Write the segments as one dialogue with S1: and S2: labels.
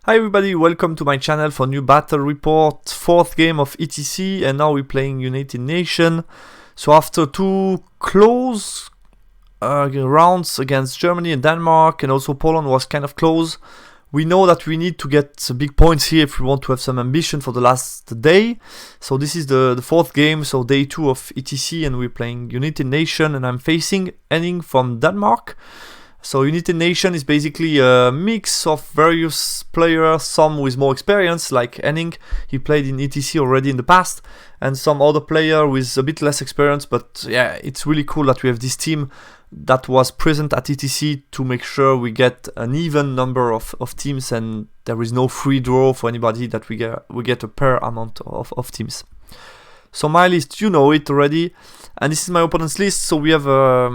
S1: Hi everybody, welcome to my channel for new battle report, 4th game of ETC, and now we're playing United Nation. So after two close rounds against Germany and Denmark, and also Poland was kind of close, we know that we need to get big points here if we want to have some ambition for the last day. So this is the 4th game, so day 2 of ETC, and we're playing United Nation, and I'm facing Henning from Denmark. So United Nation is basically a mix of various players, some with more experience, like Henning, he played in ETC already in the past, and some other player with a bit less experience. But yeah, it's really cool that we have this team that was present at ETC to make sure we get an even number of teams, and there is no free draw for anybody, that we get a pair amount of teams. So my list, you know it already, and this is my opponent's list. So we have a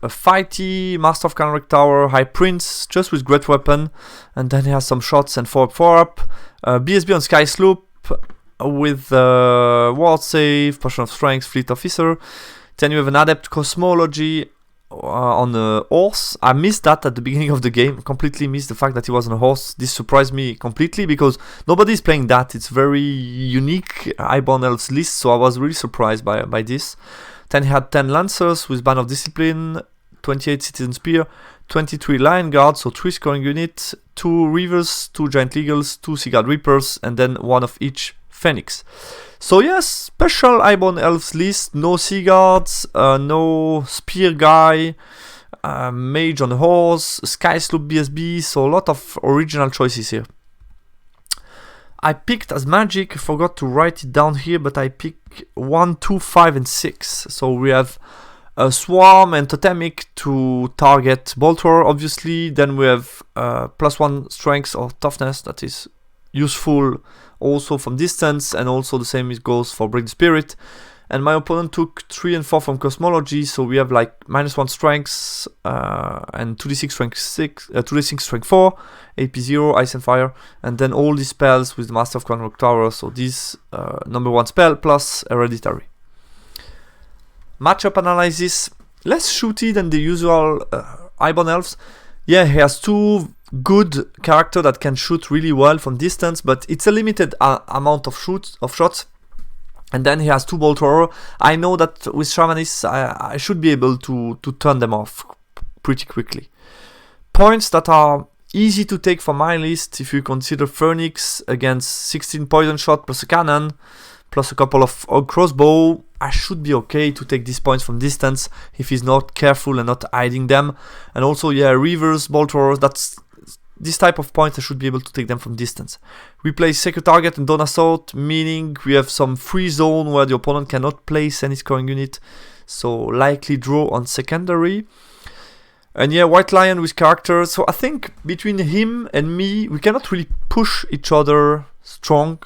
S1: fighty Master of Counter Tower, High Prince, just with great weapon, and then he has some shots and 4up, BSB on Sky Sloop with Ward Save, Potion of Strength, Fleet Officer. Then you have an Adept Cosmology on a horse. I missed that at the beginning of the game, completely missed the fact that he was on a horse. This surprised me completely because nobody's playing that. It's very unique Highborn Elves list, so I was really surprised by this. Then he had 10 Lancers with Band of Discipline, 28 Citizen Spear, 23 Lion Guard, so 3 scoring units, 2 Reavers, 2 Giant Eagles, 2 Sea Guard Reapers, and then 1 of each Phoenix. So yes, special Highborn Elves list, no Sea Guards, no Spear Guy, Mage on a horse, Sky Sloop BSB, so a lot of original choices here. I picked as magic, I forgot to write it down here, but I picked 1, 2, 5 and 6. So we have a Swarm and Totemic to target Bolter, obviously. Then we have +1 strength or toughness, that is useful also from distance, and also the same goes for Bring the Spirit. And my opponent took 3 and 4 from Cosmology, so we have like -1 strengths and 2d6 strength 6, 2d6 strength 4, AP 0, Ice and Fire, and then all these spells with the Master of Counter Tower. So this #1 spell plus Hereditary. Matchup analysis, less shooty than the usual Highborn Elves. Yeah, he has 2 good character that can shoot really well from distance, but it's a limited amount of shots. And then he has 2 Bolt Thrower. I know that with Shamanists I should be able to turn them off pretty quickly. Points that are easy to take for my list, if you consider Phoenix against 16 poison shot plus a cannon plus a couple of crossbow, I should be okay to take these points from distance if he's not careful and not hiding them. And also, yeah, Reavers, Bolt Throwers, that's this type of points, I should be able to take them from distance. We play Secret Target and Don't Assault, meaning we have some free zone where the opponent cannot place any scoring unit, so likely draw on secondary. And yeah, White Lion with character, so I think between him and me, we cannot really push each other strong.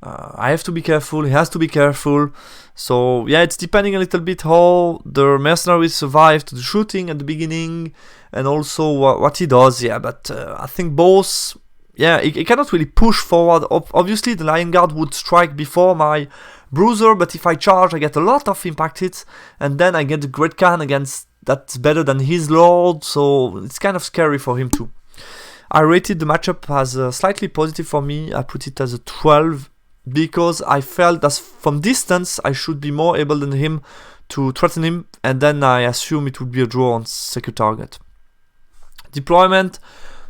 S1: I have to be careful, he has to be careful. So yeah, it's depending a little bit how the mercenaries survive to the shooting at the beginning, and also what he does. Yeah, but I think both, yeah, he cannot really push forward. Obviously the Lion Guard would strike before my Bruiser, but if I charge I get a lot of impact hits, and then I get the Great Khan against, that's better than his Lord, so it's kind of scary for him too. I rated the matchup as slightly positive for me. I put it as a 12, because I felt that from distance I should be more able than him to threaten him, and then I assume it would be a draw on Secret Target. Deployment,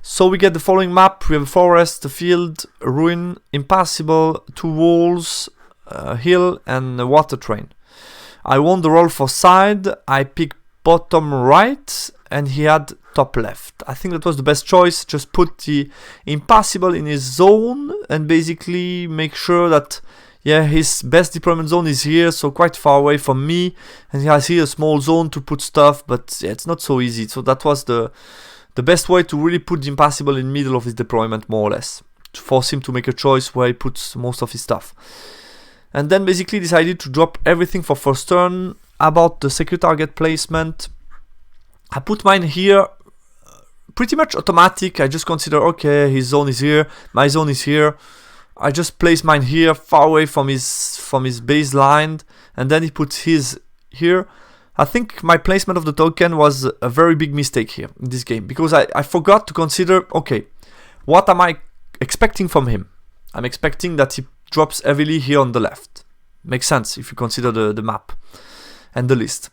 S1: so we get the following map. We have a forest, a field, a ruin, impassable, 2 walls, a hill, and a water train. I won the roll for side. I picked bottom right, and he had top left. I think that was the best choice. Just put the impassable in his zone and basically make sure that, yeah, his best deployment zone is here, so quite far away from me, and he has here a small zone to put stuff, but yeah, it's not so easy. So that was the best way to really put the impassable in the middle of his deployment, more or less, to force him to make a choice where he puts most of his stuff. And then basically decided to drop everything for first turn. About the Secret Target placement, I put mine here pretty much automatic. I just consider, okay, his zone is here, my zone is here. I just place mine here, far away from his baseline, and then he puts his here. I think my placement of the token was a very big mistake here in this game, because I forgot to consider, okay, what am I expecting from him. I'm expecting that he drops heavily here on the left. Makes sense if you consider the map and the list.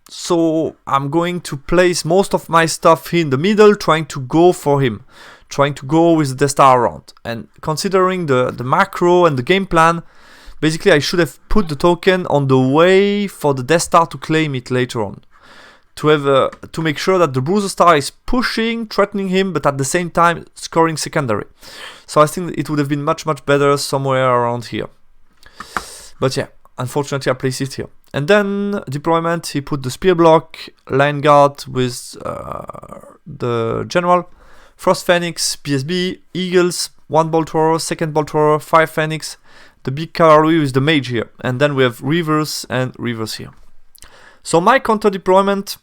S1: So I'm going to place most of my stuff here in the middle, trying to go for him, trying to go with the Death Star around. And considering the macro and the game plan, basically I should have put the token on the way for the Death Star to claim it later on, to have to make sure that the Bruiser Star is pushing, threatening him, but at the same time scoring secondary. So I think it would have been much better somewhere around here. But yeah, unfortunately I placed it here. And then deployment, he put the spear block, line guard with the general, Frost Phoenix, BSB, Eagles, 1 bolt thrower, 2nd bolt thrower, 5 Phoenix, the big cavalry with the mage here, and then we have reavers and reavers here. So my counter deployment,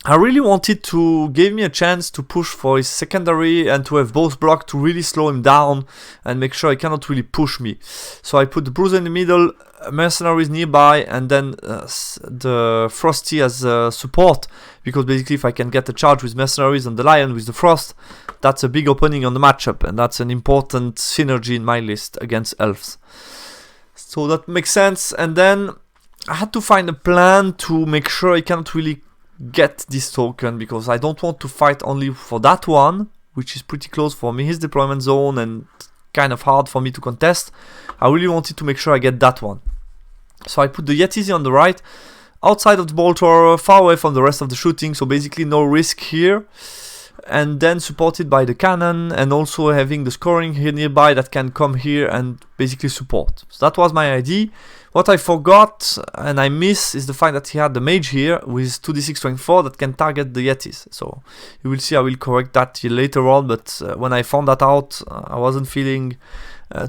S1: I really wanted to give me a chance to push for his secondary and to have both block to really slow him down and make sure he cannot really push me. So I put the Bruiser in the middle, mercenaries nearby, and then the Frosty as support, because basically if I can get a charge with mercenaries and the Lion with the Frost, that's a big opening on the matchup, and that's an important synergy in my list against Elves. So that makes sense. And then I had to find a plan to make sure I cannot really get this token, because I don't want to fight only for that one, which is pretty close for me, his deployment zone, and kind of hard for me to contest. I really wanted to make sure I get that one. So I put the Yetis on the right, outside of the bolt thrower, far away from the rest of the shooting, so basically no risk here. And then supported by the cannon, and also having the scoring here nearby that can come here and basically support. So that was my idea. What I forgot and I miss is the fact that he had the mage here with 2d6 strength 4 that can target the Yetis. So you will see I will correct that later on, but when I found that out, I wasn't feeling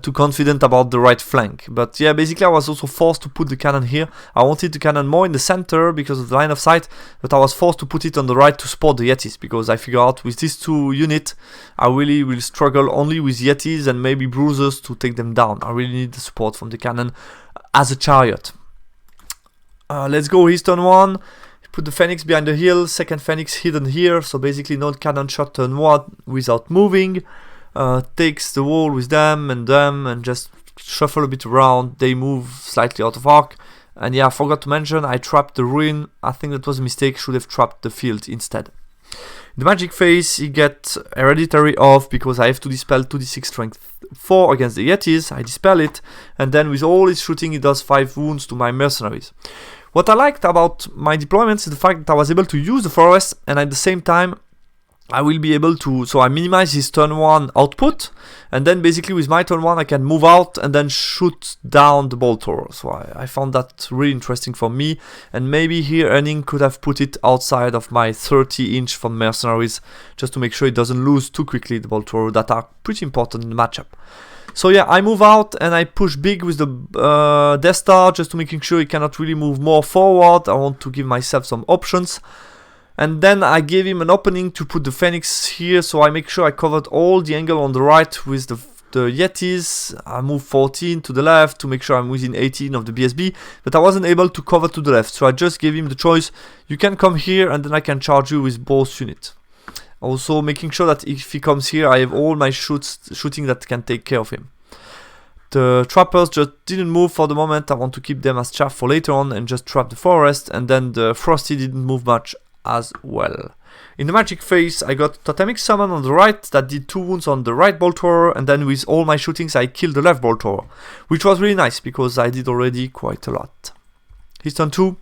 S1: too confident about the right flank. But yeah, basically I was also forced to put the cannon here. I wanted the cannon more in the center because of the line of sight, but I was forced to put it on the right to support the Yetis, because I figure out with these two units I really will struggle only with Yetis and maybe bruisers to take them down. I really need the support from the cannon as a chariot. Let's go his turn 1. Put the Phoenix behind the hill, 2nd Phoenix hidden here, so basically no cannon shot turn 1 without moving. Takes the wall with them and just shuffle a bit around. They move slightly out of arc. And yeah, I forgot to mention, I trapped the ruin. I think that was a mistake, should have trapped the field instead. In the magic phase, he gets hereditary off because I have to dispel 2d6 strength 4 against the Yetis. I dispel it, and then with all his shooting, he does 5 wounds to my mercenaries. What I liked about my deployments is the fact that I was able to use the forest, and at the same time I will be able to, so I minimize his turn 1 output, and then basically with my turn 1 I can move out and then shoot down the bolt thrower. So I found that really interesting for me, and maybe here Henning could have put it outside of my 30-inch from mercenaries, just to make sure it doesn't lose too quickly the bolt thrower that are pretty important in the matchup. So yeah, I move out and I push big with the Death Star, just to making sure he cannot really move more forward. I want to give myself some options. And then I gave him an opening to put the Phoenix here, so I make sure I covered all the angle on the right with the Yetis. I move 14 to the left to make sure I'm within 18 of the BSB, but I wasn't able to cover to the left, so I just gave him the choice, you can come here and then I can charge you with both units. Also making sure that if he comes here, I have all my shooting that can take care of him. The trappers just didn't move for the moment. I want to keep them as chaff for later on and just trap the forest, and then the Frosty didn't move much as well. In the magic phase, I got Totemic Summon on the right that did 2 wounds on the right bolt thrower, and then with all my shootings I killed the left bolt thrower, which was really nice because I did already quite a lot. His turn 2.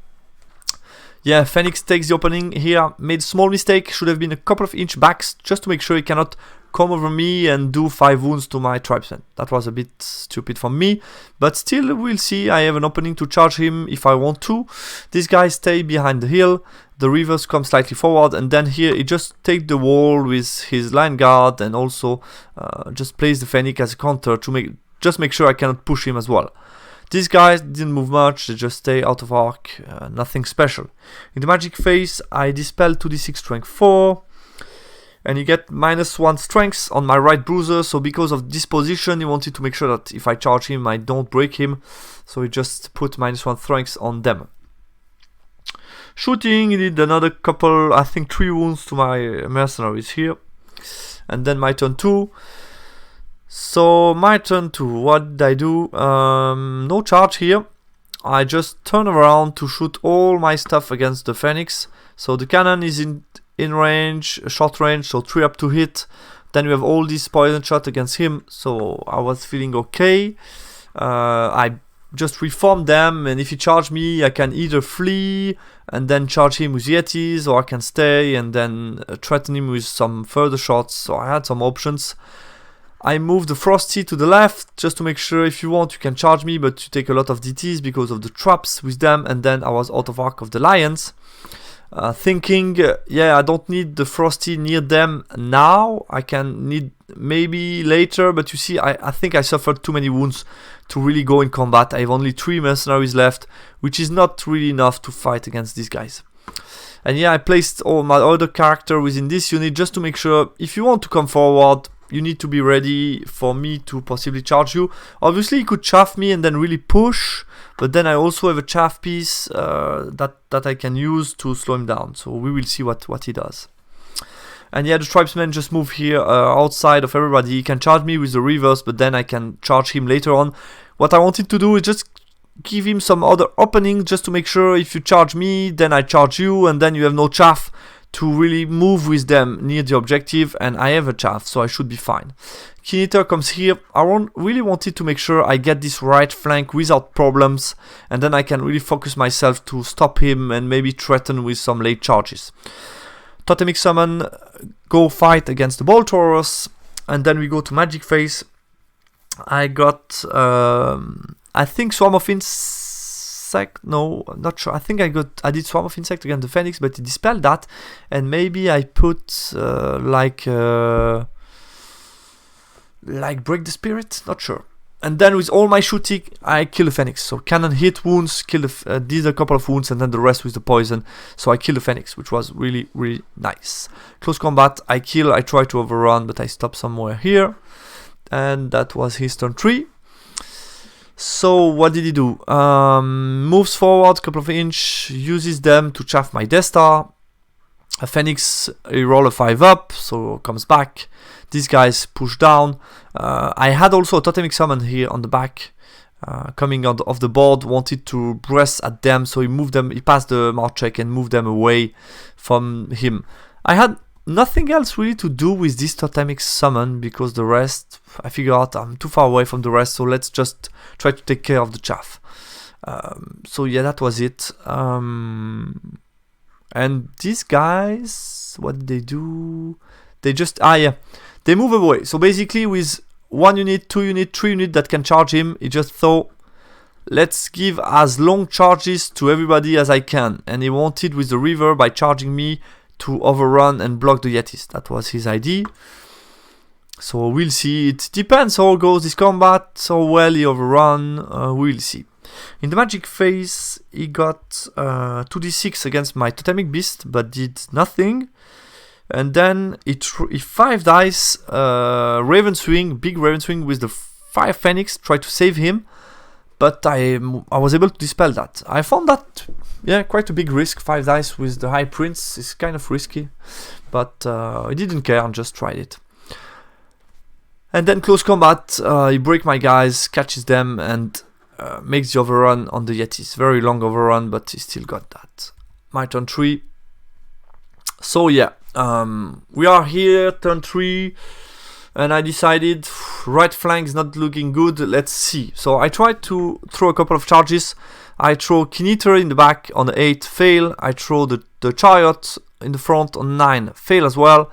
S1: Yeah, Phoenix takes the opening here, made a small mistake, should have been a couple of inch backs just to make sure he cannot come over me and do 5 wounds to my tribesman. That was a bit stupid for me, but still we'll see. I have an opening to charge him if I want to. These guys stay behind the hill, the reavers come slightly forward, and then here he just take the wall with his line guard and also just place the Phoenix as a counter to make sure I cannot push him as well. These guys didn't move much, they just stay out of arc, nothing special. In the magic phase, I dispel 2d6 strength 4, and you get -1 strength on my right bruiser, so because of this position, he wanted to make sure that if I charge him, I don't break him, so he just put -1 strength on them. Shooting, he did another couple, I think 3 wounds to my mercenaries here. And then my turn 2. So my turn to what did I do? No charge here. I just turn around to shoot all my stuff against the Phoenix. So the cannon is in range, short range, so 3 up to hit. Then we have all these poison shot against him, so I was feeling okay. I just reform them, and if he charge me, I can either flee and then charge him with Yetis, or I can stay and then threaten him with some further shots. So I had some options. I moved the Frosty to the left just to make sure if you want you can charge me, but you take a lot of DTs because of the traps with them. And then I was out of arc of the Lions, thinking yeah, I don't need the Frosty near them now, I can need maybe later. But you see, I think I suffered too many wounds to really go in combat. I have only 3 mercenaries left, which is not really enough to fight against these guys. And yeah, I placed all my other character within this unit just to make sure if you want to come forward, you need to be ready for me to possibly charge you. Obviously, he could chaff me and then really push, but then I also have a chaff piece that I can use to slow him down. So we will see what he does. And yeah, the tribesman just move here outside of everybody. He can charge me with the reverse, but then I can charge him later on. What I wanted to do is just give him some other opening just to make sure if you charge me, then I charge you, and then you have no chaff to really move with them near the objective, and I have a chaff, so I should be fine. Kineter comes here. I really wanted to make sure I get this right flank without problems, and then I can really focus myself to stop him and maybe threaten with some late charges. Totemic Summon, go fight against the Ball Taurus, and then we go to Magic Phase. I got, I think Swarm of Insect, no, I'm not sure. I think I did Swarm of Insect against the Phoenix, but it dispelled that, and maybe I put like Break the Spirit, not sure. And then with all my shooting, I kill the Phoenix. So cannon hit wounds, kill these a couple of wounds, and then the rest with the poison. So I kill the Phoenix, which was really, really nice. Close combat, I try to overrun, but I stop somewhere here. And that was his turn 3. So what did he do? Moves forward a couple of inch, uses them to chaff my Death Star. A Phoenix, he roll a 5 up, so comes back. These guys push down. I had also a Totemic Summon here on the back, coming out of the board, wanted to press at them, so he moved them, he passed the mark check and moved them away from him. I had nothing else really to do with this Totemic Summon, because the rest, I figured out I'm too far away from the rest, so let's just try to take care of the chaff. So yeah, that was it. And these guys, what did they do? They just, they move away. So basically with 1 unit, 2 unit, 3 unit that can charge him, he just thought, let's give as long charges to everybody as I can. And he wanted with the river, by charging me, to overrun and block the Yetis. That was his idea. So we'll see. It depends how goes this combat, how well he overrun, we'll see. In the Magic Phase, he got 2d6 against my Totemic Beast, but did nothing. And then he 5 dice, Raven Swing, big Raven Swing with the 5 Phoenix, tried to save him, but I was able to dispel that. I found that, yeah, quite a big risk. 5 dice with the High Prince is kind of risky, but I didn't care and just tried it. And then close combat, he breaks my guys, catches them, and makes the overrun on the Yetis. Very long overrun, but he still got that. My turn 3. So yeah, we are here, turn 3, and I decided right flank is not looking good, let's see. So I tried to throw a couple of charges. I throw Kineter in the back on the 8, fail. I throw the Chariot in the front on 9, fail as well.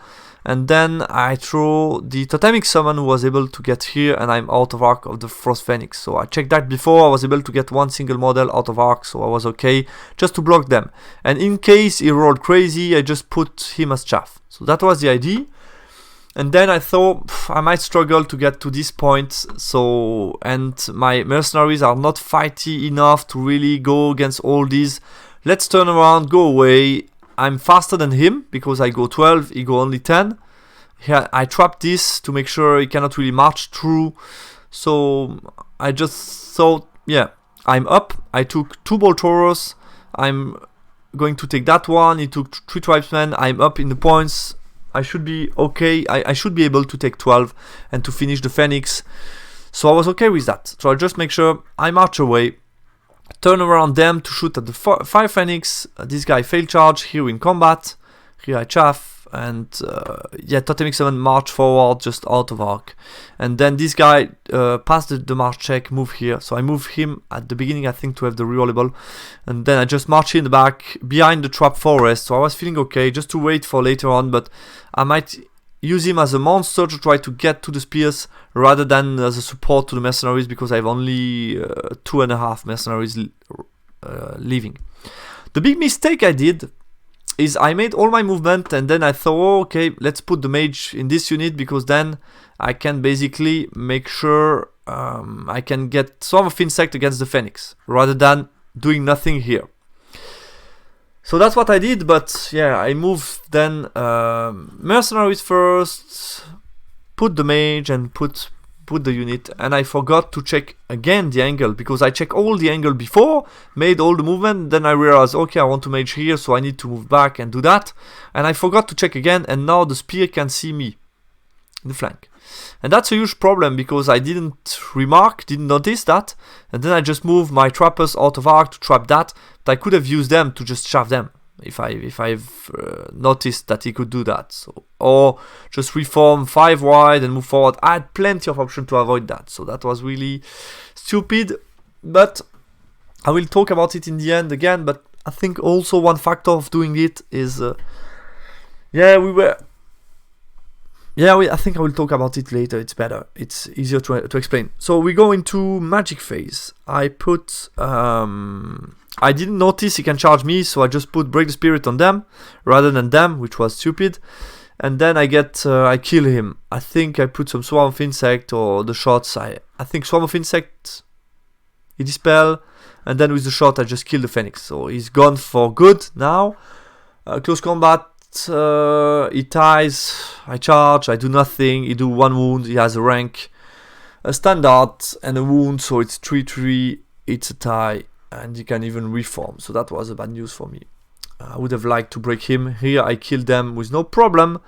S1: And then I throw the Totemic Summon, who was able to get here, and I'm out of arc of the Frost Phoenix. So I checked that before, I was able to get 1 single model out of arc, so I was okay, just to block them. And in case he rolled crazy, I just put him as chaff. So that was the idea. And then I thought, I might struggle to get to this point, so, and my mercenaries are not fighty enough to really go against all these. Let's turn around, go away. I'm faster than him because I go 12, he go only 10. Here I trap this to make sure he cannot really march through. So I just thought, yeah, I'm up. I took 2 Ball Taurus. I'm going to take that one. He took 3 tribesmen. I'm up in the points. I should be okay. I should be able to take 12 and to finish the Phoenix. So I was okay with that. So I just make sure I march away, turn around them to shoot at the 5 Phoenix. This guy failed charge, here in combat. Here I chaff. And yeah, Totemic 7 march forward just out of arc. And then this guy passed the march check, move here. So I move him at the beginning, I think, to have the rerollable. And then I just march in the back behind the trap forest. So I was feeling okay just to wait for later on. But I might use him as a monster to try to get to the spears rather than as a support to the mercenaries, because I have only 2.5 mercenaries leaving. The big mistake I did is I made all my movement and then I thought, oh, okay, let's put the mage in this unit, because then I can basically make sure I can get Swarm of Insect against the Phoenix rather than doing nothing here. So that's what I did, but yeah, I moved then mercenaries first, put the mage and put the unit, and I forgot to check again the angle, because I checked all the angle before, made all the movement, then I realized, okay, I want to mage here, so I need to move back and do that, and I forgot to check again, and now the spear can see me in the flank. And that's a huge problem, because I didn't notice that, and then I just moved my trappers out of arc to trap that, but I could have used them to just shove them, if I've noticed that he could do that. So, or just reform 5 wide and move forward. I had plenty of options to avoid that, so that was really stupid, but I will talk about it in the end again. But I think also one factor of doing it is I think I will talk about it later. It's better, it's easier to explain. So we go into magic phase. I put I didn't notice he can charge me, so I just put Break the Spirit on them rather than them, which was stupid. And then I kill him. I think I put some Swarm of Insect or the shots. I think Swarm of Insect, he dispel, and then with the shot I just kill the Phoenix. So he's gone for good now. Close combat, he ties, I charge, I do nothing, he do 1 wound, he has a rank, a standard and a wound, so it's 3-3, it's a tie. And he can even reform, so that was a bad news for me. I would have liked to break him. Here I killed them with no problem,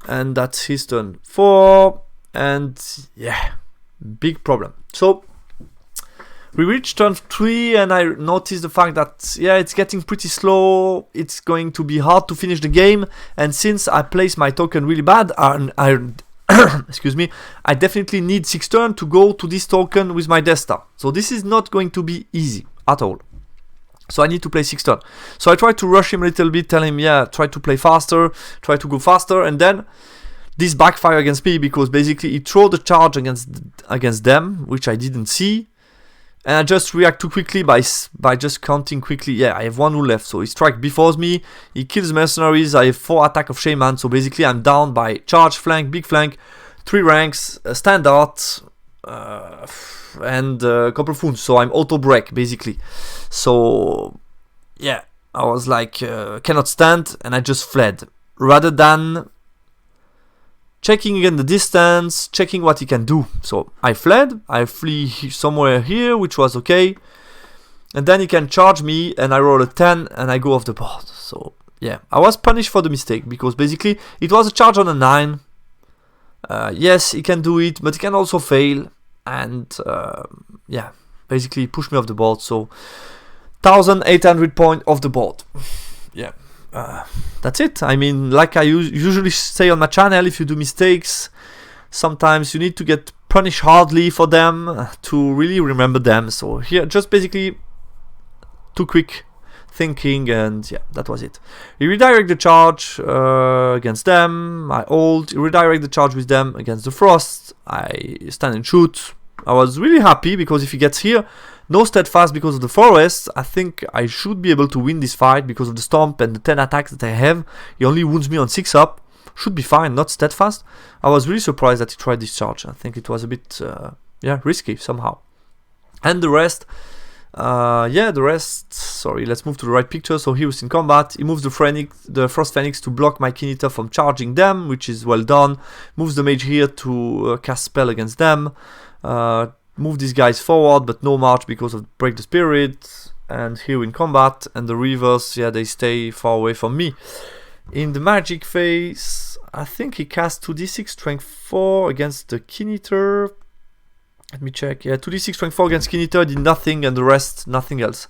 S1: and that's his turn 4, and yeah, big problem. So we reached turn 3, and I noticed the fact that yeah, it's getting pretty slow. It's going to be hard to finish the game, and since I placed my token really bad, excuse me, I definitely need 6 turns to go to this token with my Death Star. So this is not going to be easy at all. So I need to play 6 turns. So I try to rush him a little bit, tell him, yeah, try to play faster, try to go faster, and then this backfire against me, because basically he threw the charge against them, which I didn't see, and I just react too quickly by just counting quickly. Yeah, I have 1 rule left, so he strikes before me, he kills mercenaries, I have 4 attack of Shaman, so basically I'm down by charge, flank, big flank, 3 ranks, standard, and a couple of wounds, so I'm auto break basically. So yeah, I was like cannot stand, and I just fled rather than checking again the distance, checking what he can do. So I fled, I flee somewhere here, which was okay, and then he can charge me, and I roll a 10 and I go off the board. So yeah, I was punished for the mistake, because basically it was a charge on a 9. Yes, he can do it, but he can also fail, and yeah, basically push me off the board. So 1800 points off the board. Yeah, that's it. I mean, like I usually say on my channel, if you do mistakes, sometimes you need to get punished hardly for them to really remember them. So here, just basically too quick thinking, and yeah, that was it. He redirect the charge against them, I ult, he redirect the charge with them against the Frost, I stand and shoot. I was really happy, because if he gets here, no steadfast because of the forest, I think I should be able to win this fight because of the stomp and the 10 attacks that I have. He only wounds me on 6 up, should be fine, not steadfast. I was really surprised that he tried this charge. I think it was a bit yeah, risky somehow. And the rest, sorry, let's move to the right picture. So he was in combat, he moves the Frost Phoenix to block my Kinita from charging them, which is well done. Moves the mage here to cast spell against them. Move these guys forward, but no march because of Break the Spirit. And here in combat, and the Reavers, yeah, they stay far away from me. In the magic phase, I think he cast 2d6 strength 4 against the Keen Eater. Let me check. Yeah, 2d6 strength 4 against Keen Eater, did nothing, and the rest, nothing else.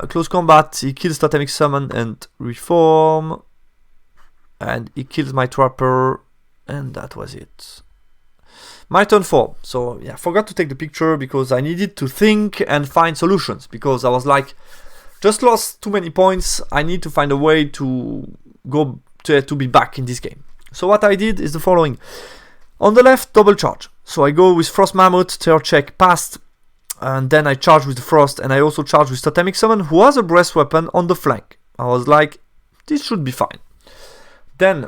S1: Close combat, he kills Totemic Summon and Reform. And he kills my Trapper, and that was it. My turn 4. So yeah, forgot to take the picture because I needed to think and find solutions, because I was like, just lost too many points. I need to find a way to go to be back in this game. So what I did is the following. On the left, double charge. So I go with Frost Mammoth, third check passed, and then I charge with the Frost, and I also charge with Totemic Summon, who has a breast weapon on the flank. I was like, this should be fine. Then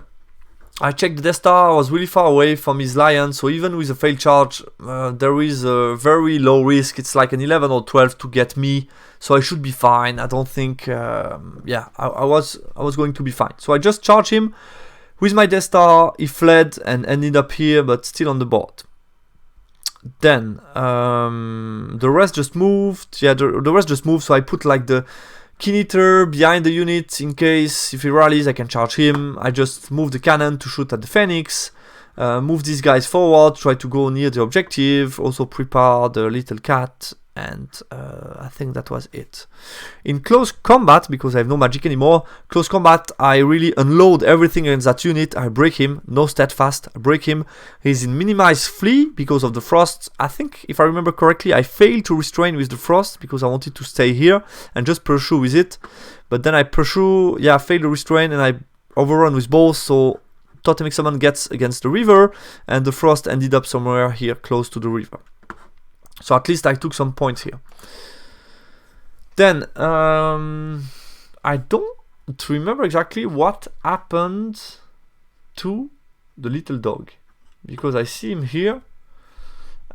S1: I checked the Death Star. I was really far away from his Lion, so even with a failed charge, there is a very low risk. It's like an 11 or 12 to get me, so I should be fine. I don't think, yeah, I was going to be fine. So I just charged him with my Death Star. He fled and ended up here, but still on the board. Then the rest just moved. Yeah, the rest just moved. So I put like the Keen Eater behind the unit in case if he rallies I can charge him. I just move the cannon to shoot at the Phoenix. Move these guys forward, try to go near the objective. Also prepare the little cat, and I think that was it. In close combat, because I have no magic anymore, close combat, I really unload everything against that unit. I break him, no steadfast, I break him. He's in minimize flee because of the frost. I think, if I remember correctly, I failed to restrain with the frost because I wanted to stay here and just pursue with it. But then I pursue, yeah, I failed to restrain and I overrun with both, so Totemic Summon gets against the river, and the frost ended up somewhere here close to the river. So at least I took some points here. Then, I don't remember exactly what happened to the little dog, because I see him here,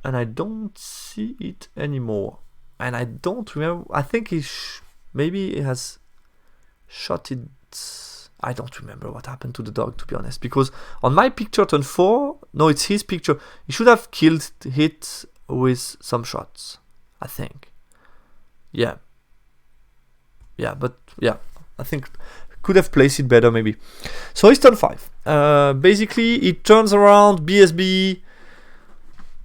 S1: and I don't see it anymore. And I don't remember, I think maybe he has shot it. I don't remember what happened to the dog, to be honest, because on my picture turn 4, no, it's his picture, he should have killed it with some shots, I think. Yeah, but yeah, I think could have placed it better maybe. So it's turn 5. Basically it turns around, BSB,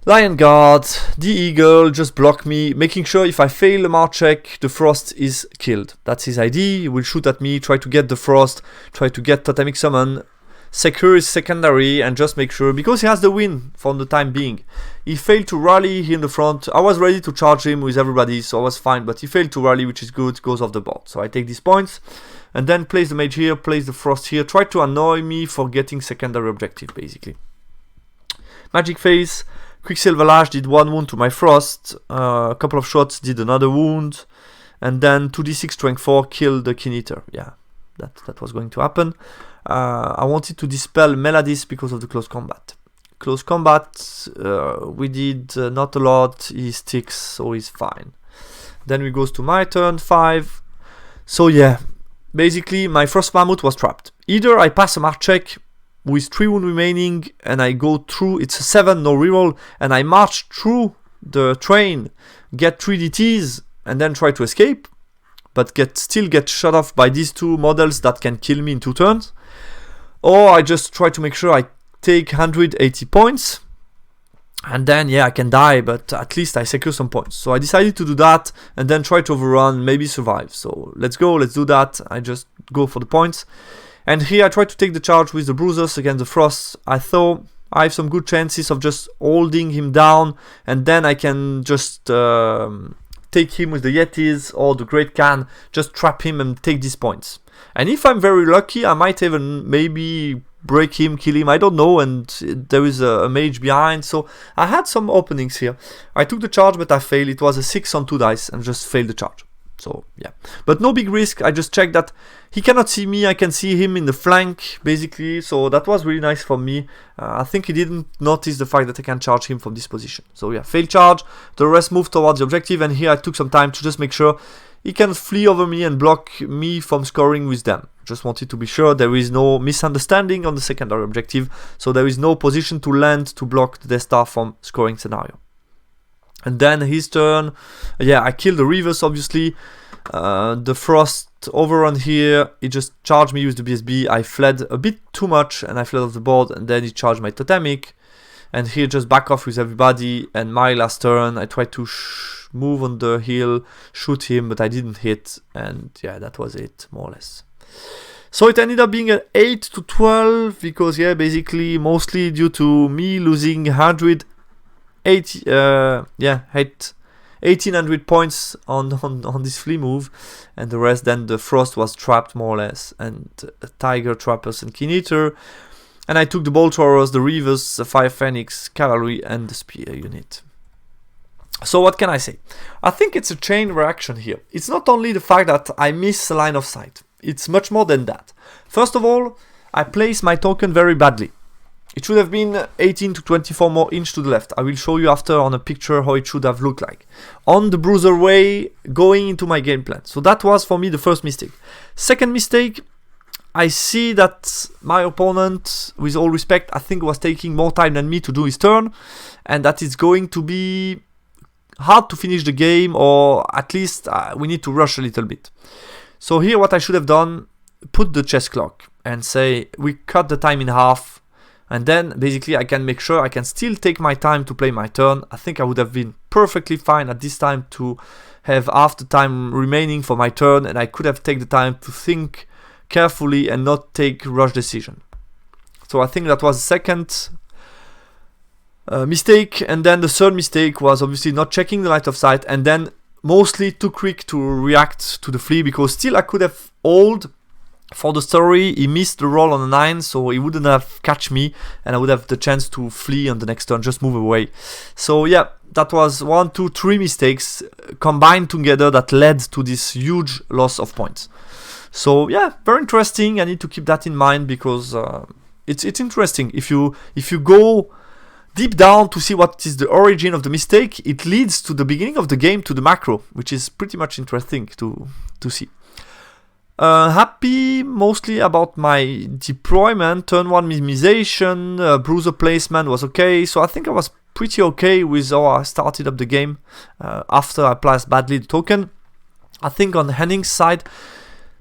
S1: Lion Guard, the Eagle just block me, making sure if I fail the march check, the Frost is killed. That's his idea. He will shoot at me, try to get the Frost, try to get Totemic Summon, secure his secondary, and just make sure, because he has the win for the time being. He failed to rally here in the front. I was ready to charge him with everybody, so I was fine, but he failed to rally, which is good, goes off the board. So I take these points, and then place the mage here, place the Frost here, try to annoy me for getting secondary objective, basically. Magic phase. Quicksilver Lash did 1 wound to my Frost, a couple of shots did another wound, and then 2d6 strength 4 killed the Keen Eater. Yeah, that was going to happen. I wanted to dispel Meladis because of the close combat. Close combat, we did not a lot, he sticks, so he's fine. Then we goes to my turn 5. So yeah, basically my first Mammoth was trapped. Either I pass a march check with 3 wounds remaining and I go through, it's a 7, no reroll, and I march through the train, get 3 DTs, and then try to escape, but still get shot off by these 2 models that can kill me in 2 turns. Or I just try to make sure I take 180 points, and then yeah, I can die, but at least I secure some points. So I decided to do that, and then try to overrun, maybe survive. So let's go, let's do that. I just go for the points. And here I try to take the charge with the Bruisers against the Frost. I thought I have some good chances of just holding him down, and then I can just take him with the Yetis or the Great Khan, just trap him and take these points. And if I'm very lucky, I might even maybe break him, kill him, I don't know, and there is a mage behind, so I had some openings here. I took the charge, but I failed. It was a 6 on 2 dice and just failed the charge. So yeah, but no big risk. I just checked that he cannot see me, I can see him in the flank basically, so that was really nice for me. I think he didn't notice the fact that I can charge him from this position. So yeah, failed charge, the rest moved towards the objective, and here I took some time to just make sure he can flee over me and block me from scoring with them. Just wanted to be sure there is no misunderstanding on the secondary objective, so there is no position to land to block the Death Star from scoring scenario. And then his turn, yeah, I killed the Reavers obviously. The Frost got overrun here. He just charged me with the BSB. I fled a bit too much and I fled off the board, and then he charged my totemic. And here just back off with everybody, and my last turn I tried to move on the hill, shoot him, but I didn't hit, and yeah, that was it, more or less. So it ended up being an 8 to 12, because yeah, basically mostly due to me losing 1800 points on this flea move, and the rest then the frost was trapped more or less, and tiger, trappers, and keen eater. And I took the bolt throwers, the reavers, the fire phoenix, cavalry, and the spear unit. So what can I say? I think it's a chain reaction here. It's not only the fact that I miss a line of sight. It's much more than that. First of all, I place my token very badly. It should have been 18 to 24 more inch to the left. I will show you after on a picture how it should have looked like. On the bruiser way, going into my game plan. So that was for me the first mistake. Second mistake, I see that my opponent, with all respect, I think was taking more time than me to do his turn, and that it's going to be hard to finish the game, or at least we need to rush a little bit. So here what I should have done, put the chess clock and say we cut the time in half, and then basically I can make sure I can still take my time to play my turn. I think I would have been perfectly fine at this time to have half the time remaining for my turn, and I could have taken the time to think carefully and not take rush decision. So I think that was the second mistake. And then the third mistake was obviously not checking the line of sight, and then mostly too quick to react to the flea, because still I could have hold for the story. He missed the roll on a 9, so he wouldn't have catch me, and I would have the chance to flee on the next turn, just move away. So yeah, that was 1, 2, 3 mistakes combined together that led to this huge loss of points. So yeah, very interesting. I need to keep that in mind, because it's interesting. If you go deep down to see what is the origin of the mistake, it leads to the beginning of the game, to the macro, which is pretty much interesting to see. Happy mostly about my deployment. Turn 1 minimization, bruiser placement was okay. So I think I was pretty okay with how I started up the game after I placed badly the token. I think on Henning's side,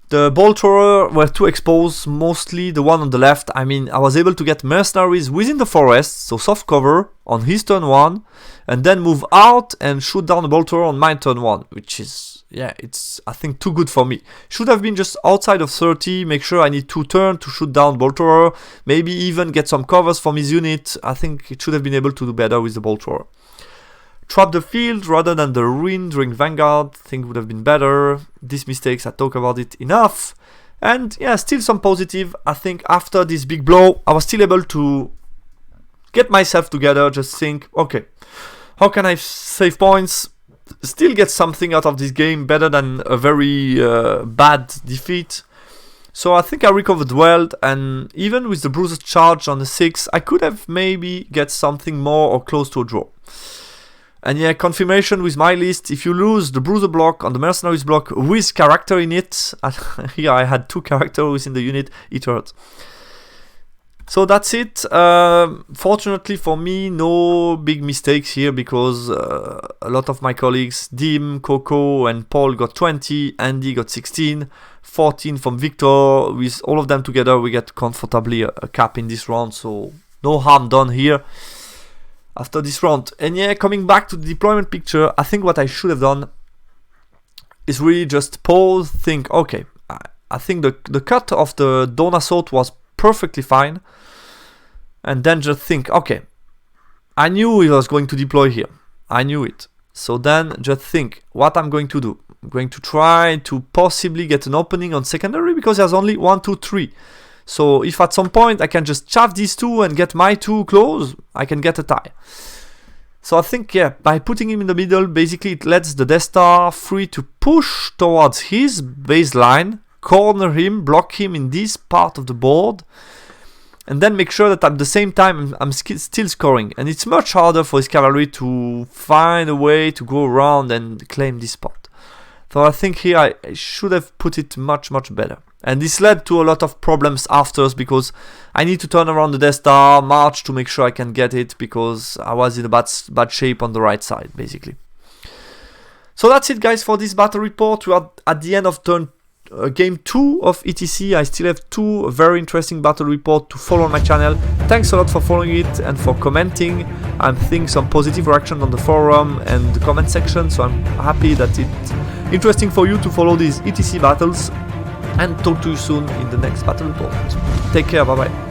S1: the bolt thrower were too exposed, mostly the one on the left. I mean, I was able to get mercenaries within the forest, so soft cover on his turn 1, and then move out and shoot down the bolt thrower on my turn 1, which is, yeah, it's, I think, too good for me. Should have been just outside of 30, make sure I need 2 turns to shoot down bolt thrower, maybe even get some covers from his unit. I think it should have been able to do better with the bolt thrower. Trap the field rather than the ruin during Vanguard, I think would have been better. These mistakes, I talk about it enough. And yeah, still some positive. I think after this big blow, I was still able to get myself together, just think, okay, how can I save points, still get something out of this game better than a very bad defeat. So I think I recovered well, and even with the bruiser charge on the 6, I could have maybe get something more or close to a draw. And yeah, confirmation with my list, if you lose the bruiser block on the mercenaries block with character in it, here I had 2 characters in the unit, it hurt. So that's it. Fortunately for me, no big mistakes here, because a lot of my colleagues, Dim, Coco and Paul got 20, Andy got 16, 14 from Victor. With all of them together, we get comfortably a cap in this round, so no harm done here after this round. And yeah, coming back to the deployment picture, I think what I should have done is really just pause, think, okay, I think the cut of the Dawn Assault was perfectly fine, and then just think, okay, I knew it was going to deploy here, I knew it, so then just think what I'm going to do. I'm going to try to possibly get an opening on secondary, because there's only 1, 2, 3. So if at some point I can just chaff these 2 and get my 2 close, I can get a tie. So I think, yeah, by putting him in the middle, basically it lets the Death Star free to push towards his baseline, corner him, block him in this part of the board, and then make sure that at the same time I'm still scoring. And it's much harder for his cavalry to find a way to go around and claim this spot. So I think here I should have put it much better. And this led to a lot of problems after, because I need to turn around the Death Star, march to make sure I can get it, because I was in a bad shape on the right side, basically. So that's it, guys, for this battle report. We are at the end of turn game 2 of ETC. I still have 2 very interesting battle reports to follow on my channel. Thanks a lot for following it and for commenting. I'm seeing some positive reaction on the forum and the comment section, so I'm happy that it's interesting for you to follow these ETC battles, and talk to you soon in the next battle report. Take care, bye bye.